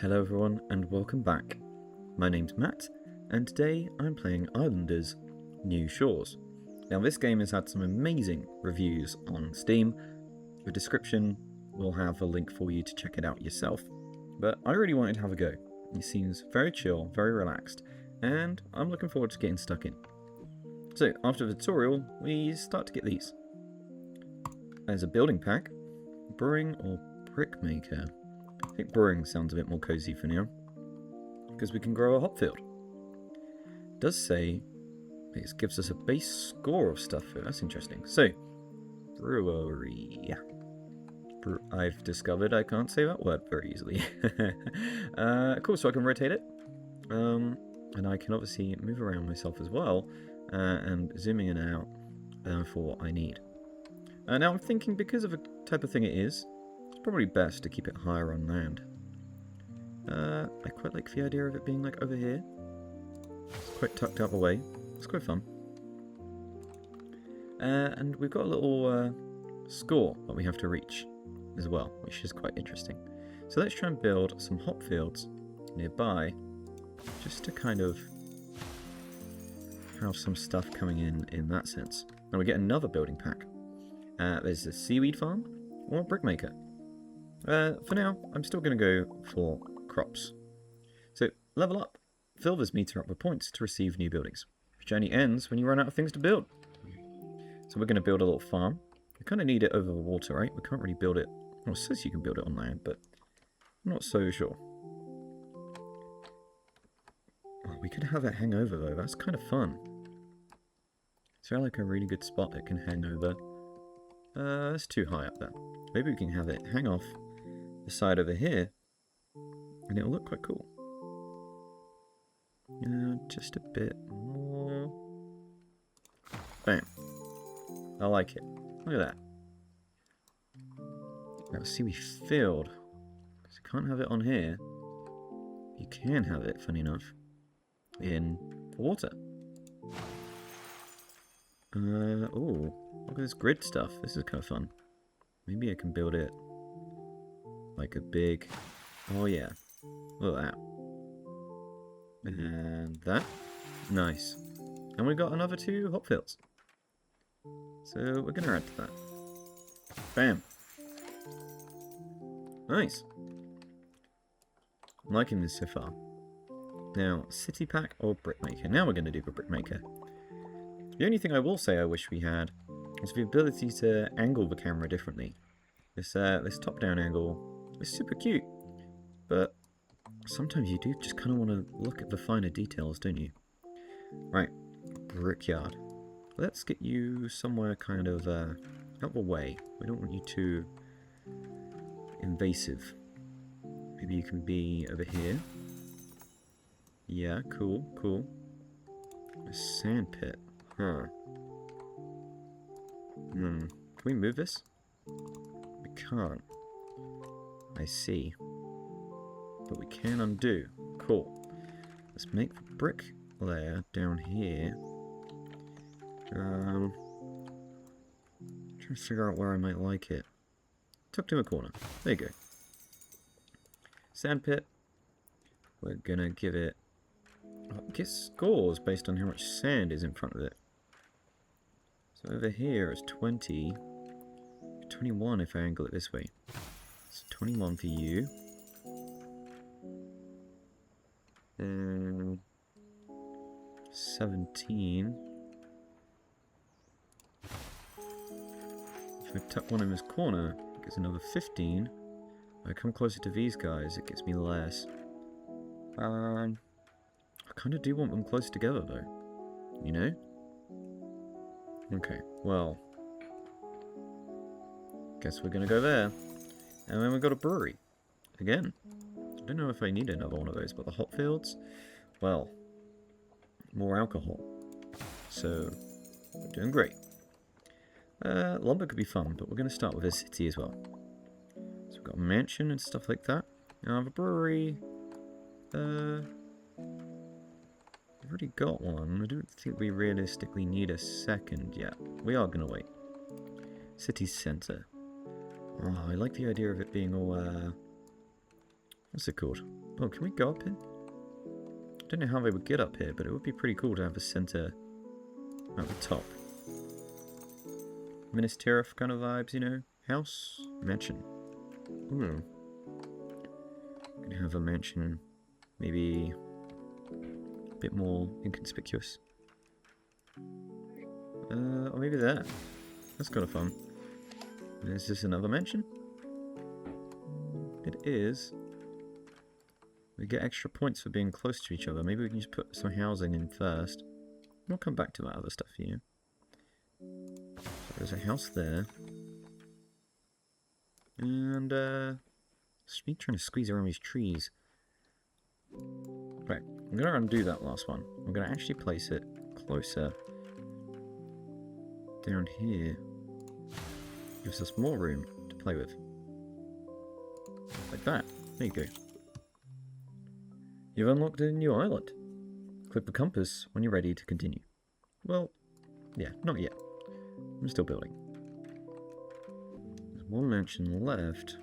Hello everyone and welcome back. My name's Matt and today I'm playing Islanders New Shores. Now this game has had some amazing reviews on Steam. The description will have a link for you to check it out yourself. But I really wanted to have a go. It seems very chill, very relaxed, and I'm looking forward to getting stuck in. So after the tutorial we start to get these. There's a building pack, brewing or brickmaker. I think brewing sounds a bit more cozy for now, because we can grow a hop field. It does say it gives us a base score of stuff. That's interesting. So, brewery. I've discovered I can't say that word very easily. Cool, so I can rotate it. And I can obviously move around myself as well, and zooming in and out for what I need. Now I'm thinking, because of the type of thing it is, probably best to keep it higher on land. I quite like the idea of it being like over here. It's quite tucked out the way. It's quite fun. And we've got a little score that we have to reach as well, which is quite interesting. So let's try and build some hop fields nearby, just to kind of have some stuff coming in that sense. Now we get another building pack. There's a seaweed farm or a brickmaker. For now, I'm still going to go for crops. So, level up. Fill this meter up with points to receive new buildings. The journey ends when you run out of things to build. So we're going to build a little farm. We kind of need it over the water, right? We can't really build it. Well, it says you can build it on land, but I'm not so sure. Oh, we could have it hang over, though. That's kind of fun. Is there like a really good spot that can hang over? That's too high up there. Maybe we can have it hang off the side over here, and it'll look quite cool. Just a bit more. Bam. I like it. Look at that. Now see, we filled. Because you can't have it on here. You can have it, funny enough, in water. Oh, look at this grid stuff. This is kind of fun. Maybe I can build it like a big... Oh yeah. Look at that. And that. Nice. And we've got another 2 hop fields. So we're going to add to that. Bam. Nice. I'm liking this so far. Now, city pack or brickmaker. Now we're going to do the brickmaker. The only thing I will say I wish we had is the ability to angle the camera differently. This top-down angle is super cute, but sometimes you do just kind of want to look at the finer details, don't you? Right, brickyard. Let's get you somewhere kind of out of the way. We don't want you too invasive. Maybe you can be over here. Yeah, cool, cool. A sand pit. Huh. Can we move this? We can't. I see. But we can undo. Cool. Let's make the brick layer down here. Trying to figure out where I might like it. Tucked in a corner. There you go. Sand pit. We're gonna give it... get scores based on how much sand is in front of it. So over here is 20. 21 if I angle it this way. It's 21 for you. And 17. If I tuck one in this corner, it gets another 15. If I come closer to these guys, it gets me less. I kind of do want them close together though. You know? Okay, well. Guess we're gonna go there. And then we've got a brewery. Again. I don't know if I need another one of those, but the hop fields, well, more alcohol. So, we're doing great. Lumber could be fun, but we're going to start with a city as well. So we've got a mansion and stuff like that. Now the brewery, I've already got one. I don't think we realistically need a second yet. We are going to wait. City centre. Oh, I like the idea of it being all, what's it called? Oh, can we go up here? I don't know how they would get up here, but it would be pretty cool to have a center at the top. Minas Tirith kind of vibes, you know? House, mansion. Ooh. Gonna have a mansion, maybe a bit more inconspicuous. Or maybe that. That's kind of fun. Is this another mansion? It is. We get extra points for being close to each other. Maybe we can just put some housing in first. We'll come back to that other stuff here. So there's a house there. And, just me trying to squeeze around these trees. Right, I'm going to undo that last one. I'm going to actually place it closer. Down here. Gives us more room to play with. Like that. There you go. You've unlocked a new island. Click the compass when you're ready to continue. Well, yeah, not yet. I'm still building. There's one mansion left.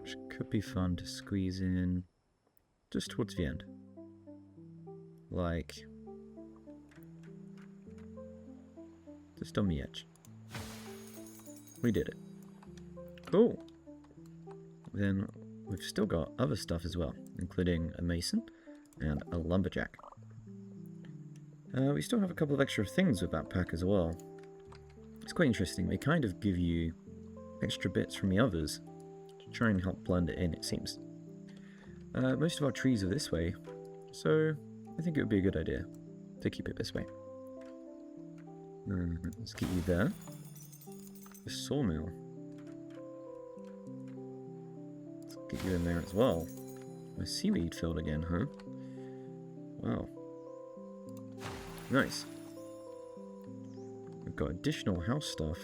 Which could be fun to squeeze in just towards the end. Like, just on the edge. We did it. Cool. Then we've still got other stuff as well, including a mason and a lumberjack. We still have a couple of extra things with that pack as well. It's quite interesting. They kind of give you extra bits from the others to try and help blend it in, it seems. Most of our trees are this way, so I think it would be a good idea to keep it this way. Let's get you there. The sawmill. Let's get you in there as well. A seaweed field again, huh? Wow. Nice. We've got additional house stuff.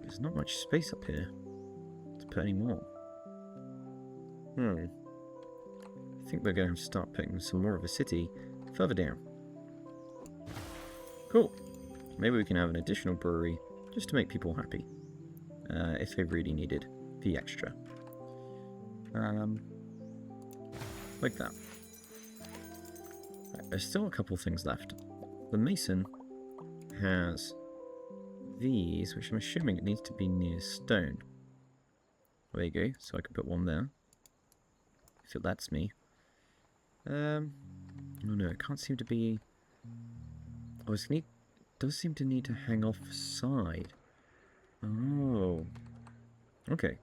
There's not much space up here to put any more. I think we're going to have to start putting some more of a city further down. Cool. Maybe we can have an additional brewery just to make people happy. If they really needed the extra. Like that. Right, there's still a couple things left. The mason has these, which I'm assuming it needs to be near stone. There you go, so I can put one there. If it lets me. Oh no, it can't seem to be... Oh, it does seem to need to hang off the side. Oh. Okay.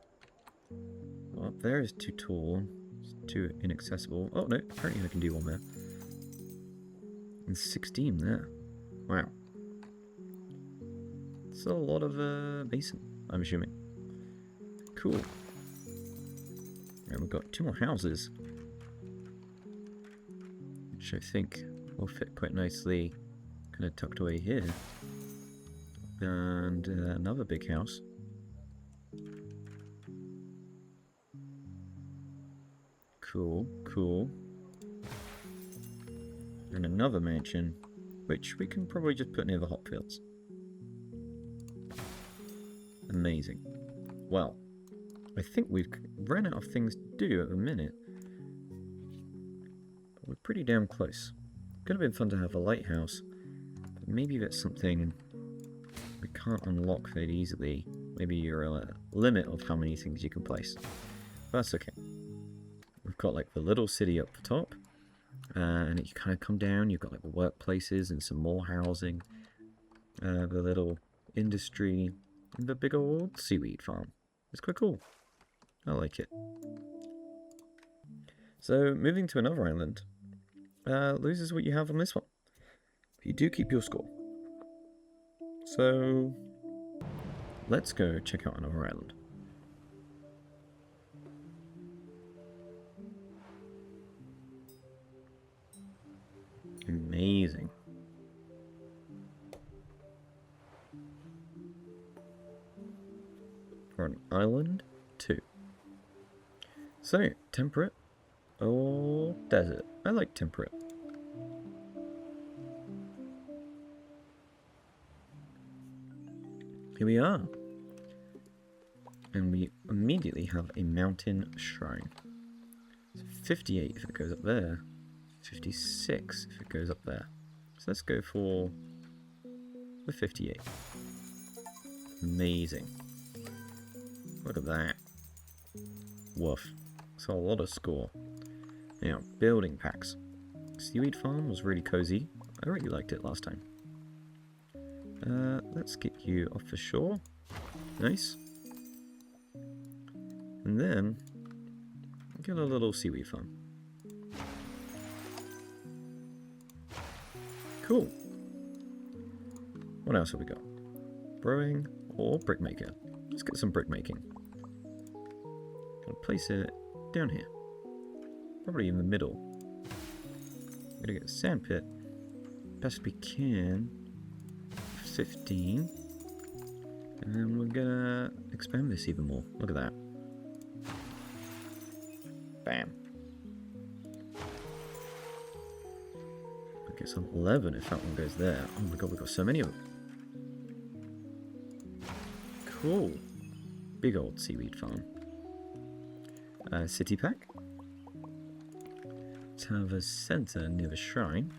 Well, up there is too tall. It's too inaccessible. Oh no, apparently I can do one there. And 16 there. Wow. It's a lot of mason, I'm assuming. Cool. And we've got 2 more houses. Which I think will fit quite nicely. Kind of tucked away here. And another big house. Cool, cool. And another mansion, which we can probably just put near the hop fields. Amazing. Well, I think we've run out of things to do at the minute. But we're pretty damn close. Could have been fun to have a lighthouse. But maybe that's something we can't unlock very easily. Maybe you're a limit of how many things you can place. But that's okay. We've got like the little city up the top. And you kind of come down, you've got like the workplaces and some more housing. The little industry. And the big old seaweed farm. It's quite cool. I like it. So, moving to another island. Loses what you have on this one. But you do keep your score. So, let's go check out another island. Amazing. For an island 2. So, temperate or desert? I like temperate. Here we are. And we immediately have a mountain shrine. So 58 if it goes up there. 56 if it goes up there. So let's go for the 58. Amazing. Look at that. Woof. So a lot of score. Now, building packs. Seaweed farm was really cozy. I really liked it last time. Let's get you off the shore. Nice. And then get a little seaweed farm. Cool. What else have we got? Brewing or brickmaker? Let's get some brickmaking. Gonna place it down here. Probably in the middle. Gonna get a sand pit. Best we can. 15. And we're gonna expand this even more. Look at that. Bam. I guess 11 if that one goes there. Oh my god, we've got so many of them. Cool. Big old seaweed farm. City pack. Let's have a center near the shrine.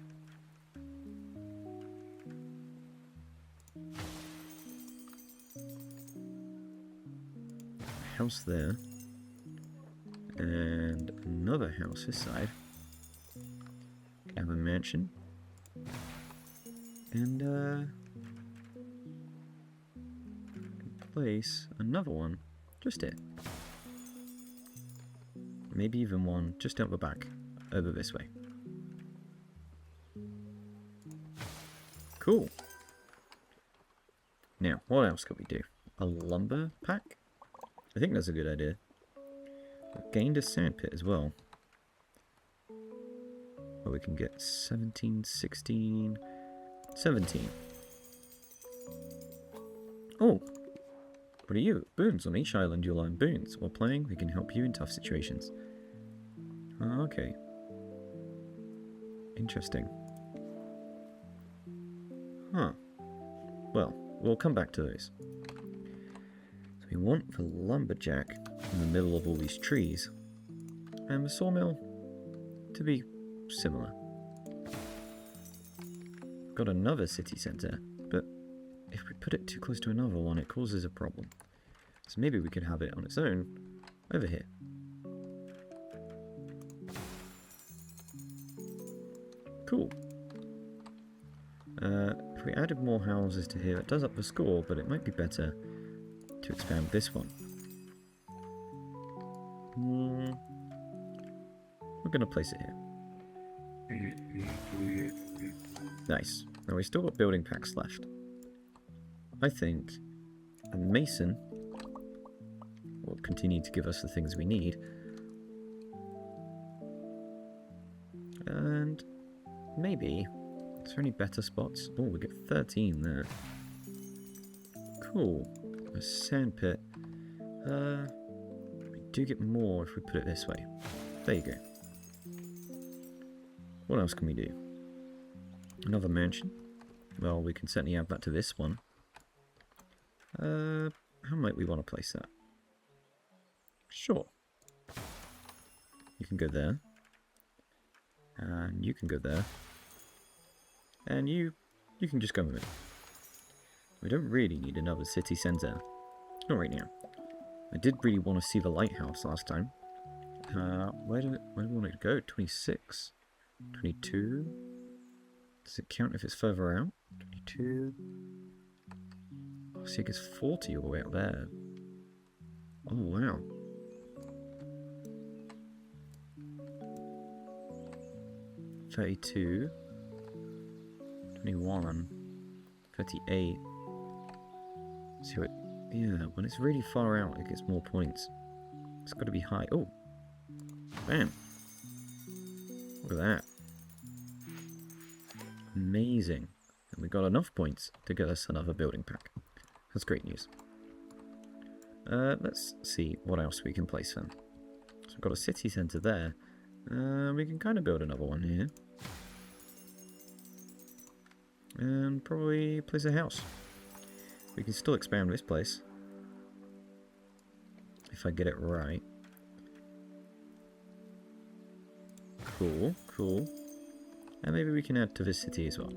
House there. And another house this side. Have a mansion. And place another one just here. Maybe even one just out the back, over this way. Cool. Now, what else could we do? A lumber pack? I think that's a good idea. We've gained a sand pit as well. Well, we can get 17, 16, 17. Oh! What are you? Boons. On each island you'll learn boons. While playing, they can help you in tough situations. Oh, okay. Interesting. Huh. Well, we'll come back to those. So we want the lumberjack in the middle of all these trees. And the sawmill to be similar. We've got another city centre, but if we put it too close to another one, it causes a problem. So maybe we could have it on its own over here. Cool. If we added more houses to here, it does up the score, but it might be better to expand this one. We're going to place it here. Nice. Now we still got building packs left. I think a mason will continue to give us the things we need. And maybe, is there any better spots? Oh, we get 13 there. Cool. A sand pit. We do get more if we put it this way. There you go. What else can we do? Another mansion. Well, we can certainly add that to this one. How might we want to place that? Sure. You can go there. And you can go there. And you can just go with it. We don't really need another city centre. Not right now. I did really want to see the lighthouse last time. Where do we want it to go? 26? 22? Does it count if it's further out? 22? Oh, see, it gets 40 all the way up there. Oh, wow. $32, 21, 38. See what? Yeah, when it's really far out, it gets more points. It's got to be high. Oh, bam! Look at that. Amazing. And we got enough points to get us another building pack. That's great news. Let's see what else we can place then. So we've got a city centre there. We can kind of build another one here. And probably place a house. We can still expand this place. if I get it right. Cool, cool. And maybe we can add to this city as well.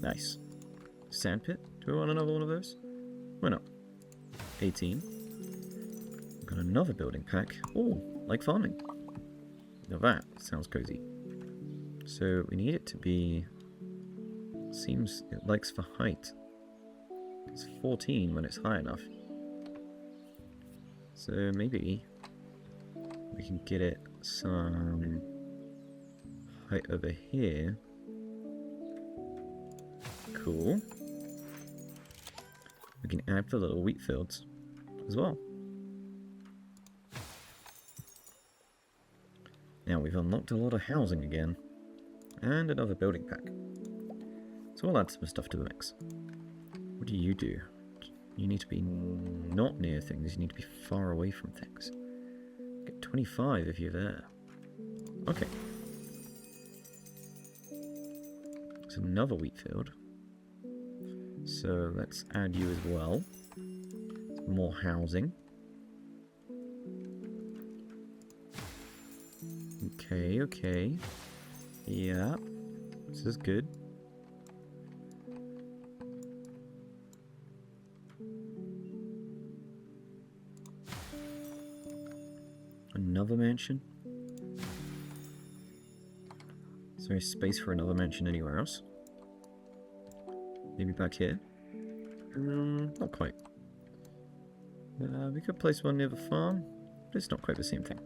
Nice. Sandpit? Do we want another one of those? Why not? 18. We've got another building pack. Oh, like farming. Now that sounds cozy. So we need it to be... Seems it likes for height. It's 14 when it's high enough. So maybe we can get it some height over here. Cool. We can add the little wheat fields as well. Now we've unlocked a lot of housing again. And another building pack. So we'll add some stuff to the mix. What do? You need to be not near things, you need to be far away from things. Get 25 if you're there. Okay. It's another wheat field. So let's add you as well. More housing. Okay, okay. Yeah, this is good. Another mansion? Is there space for another mansion anywhere else? Maybe back here? Not quite. We could place one near the farm, but it's not quite the same thing.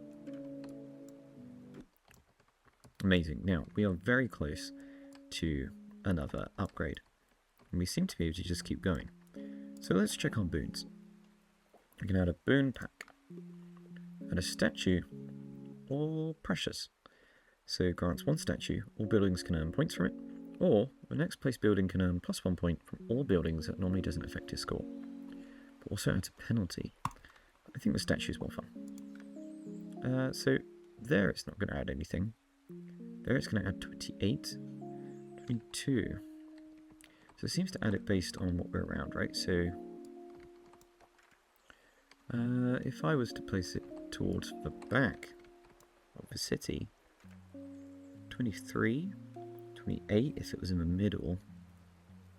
Amazing. Now, we are very close to another upgrade. And we seem to be able to just keep going. So let's check on boons. We can add a boon pack. And a statue, all precious. So it grants one statue, all buildings can earn points from it, or the next place building can earn +1 point from all buildings that normally doesn't affect his score. But also adds a penalty. I think the statue is more fun. So there it's not going to add anything. There it's going to add 28, 22. So it seems to add it based on what we're around, right? So if I was to place it towards the back of the city, 23, 28 if it was in the middle.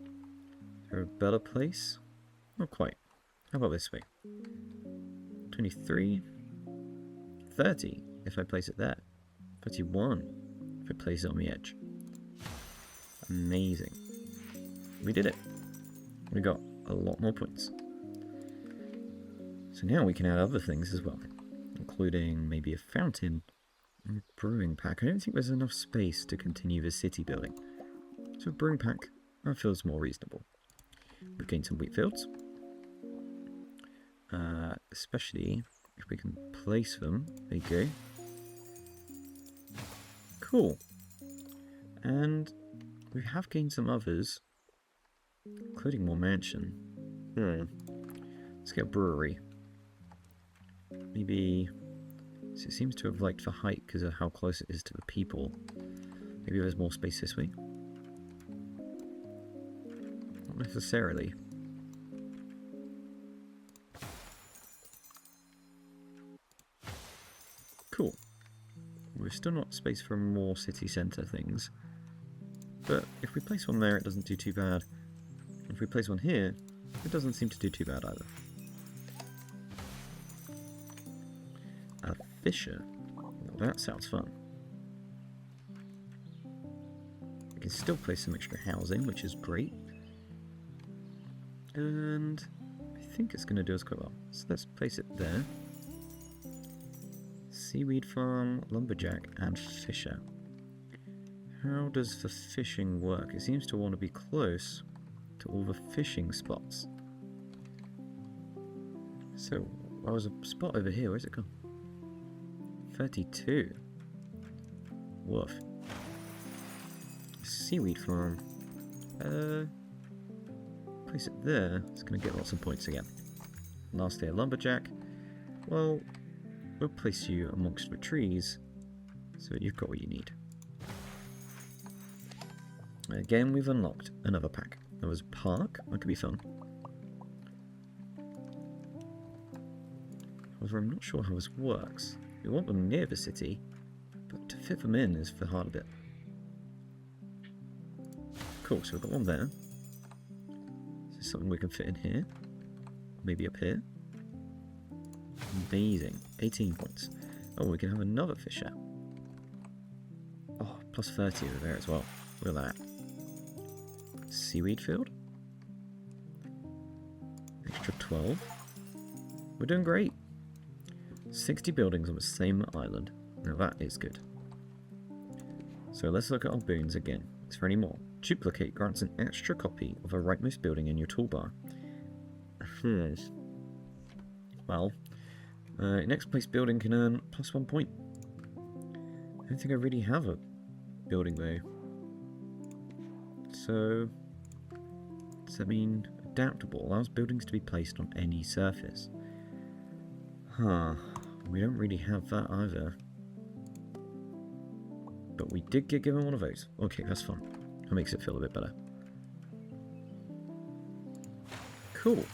Is there a better place? Not quite. How about this way? 23, 30 if I place it there. 31 if I place it on the edge. Amazing. We did it. We got a lot more points. So now we can add other things as well, including maybe a fountain and a brewing pack. I don't think there's enough space to continue the city building. So a brewing pack, that feels more reasonable. We've gained some wheat fields. Especially if we can place them. There you go. Cool. And we have gained some others, including more mansion. Let's get a brewery. Maybe, so it seems to have liked the height because of how close it is to the people. Maybe there's more space this way. Not necessarily. Cool. We've still not space for more city centre things. But if we place one there, it doesn't do too bad. If we place one here, it doesn't seem to do too bad either. A fisher. Well, that sounds fun. We can still place some extra housing, which is great. And I think it's going to do us quite well. So let's place it there. Seaweed farm, lumberjack, and fisher. How does the fishing work? It seems to want to be close to all the fishing spots. So, there was a spot over here. Where's it gone? 32. Woof. Seaweed farm. Place it there. It's going to get lots of points again. Lastly, a lumberjack. Well, we'll place you amongst the trees so that you've got what you need. Again, we've unlocked another pack. There was a park. That could be fun. However, I'm not sure how this works. We want them near the city, but to fit them in is the harder bit. Cool, so we've got one there. Is this something we can fit in here? Maybe up here? Amazing. 18 points. Oh, we can have another fish out. Oh, plus 30 over there as well. Look at that. Seaweed field. Extra 12. We're doing great. 60 buildings on the same island. Now that is good. So let's look at our boons again. Is there any more? Duplicate grants an extra copy of a rightmost building in your toolbar. Well, next place building can earn plus 1 point. I don't think I really have a building though. So, does that mean adaptable? Allows buildings to be placed on any surface. Huh, we don't really have that either. But we did get given one of those. Okay, that's fun. That makes it feel a bit better. Cool.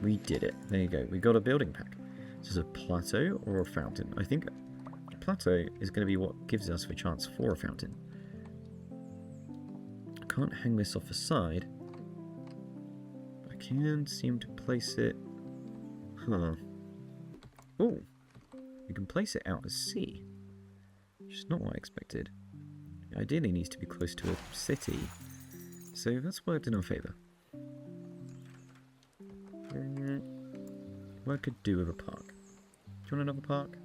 We did it. There you go. We got a building pack. This is a plateau or a fountain. I think a plateau is going to be what gives us the chance for a fountain. I can't hang this off the side. I can seem to place it... Huh. Oh, we can place it out to sea. Which is not what I expected. It ideally needs to be close to a city. So that's worked in our favour. What I could do with a park. Do you want another park?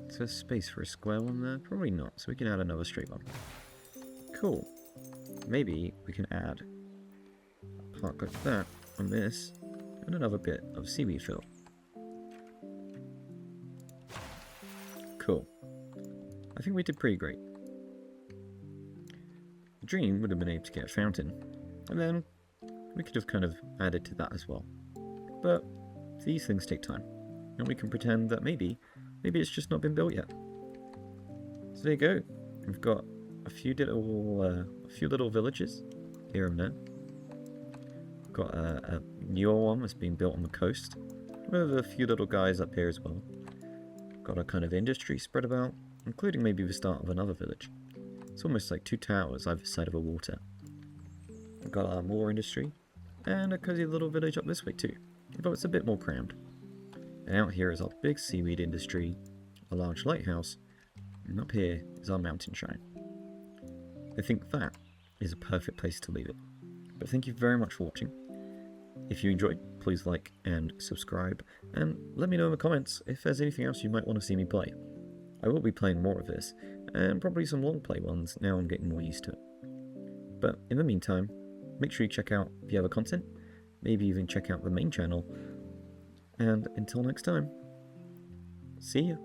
Is there space for a square one there? Probably not, so we can add another straight one. Cool. Maybe we can add a park like that on this, and another bit of seaweed fill. Cool. I think we did pretty great. The dream would have been able to get a fountain, and then we could have kind of added to that as well. But these things take time, and we can pretend that maybe it's just not been built yet. So there you go. We've got a few little villages here and there. We've got a newer one that's being built on the coast, with a few little guys up here as well. Got a kind of industry spread about, including maybe the start of another village. It's almost like 2 towers either side of a water. We've got more industry, and a cozy little village up this way too, but it's a bit more crammed. And out here is our big seaweed industry, a large lighthouse, and up here is our mountain shrine. I think that is a perfect place to leave it. But thank you very much for watching. If you enjoyed, please like and subscribe, and let me know in the comments if there's anything else you might want to see me play. I will be playing more of this, and probably some long play ones now I'm getting more used to it. But in the meantime, make sure you check out the other content, maybe even check out the main channel, and until next time, see ya!